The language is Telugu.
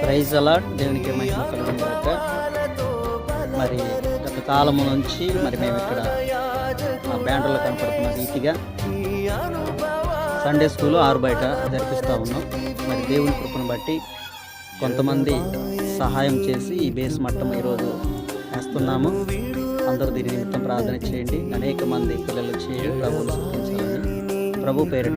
ప్రైజ్ అలాట్, దేవునికి మహిమ కలుగును గాక. మరి గత కాలము నుంచి మరి మేము ఇక్కడ మా బ్యాండర్లో కనపడుతున్న రీతిగా సండే స్కూల్ ఆరు బయట జరిపిస్తూ ఉన్నాం. మరి దేవుని కృపను బట్టి కొంతమంది సహాయం చేసి ఈ బేస్ మట్టం ఈరోజు వేస్తున్నాము. అందరూ దీని నిమిత్తం ప్రార్థన చేయండి. అనేక మంది పిల్లలు చేయండి. ప్రభువును స్తుతించాలని ప్రభు పేరు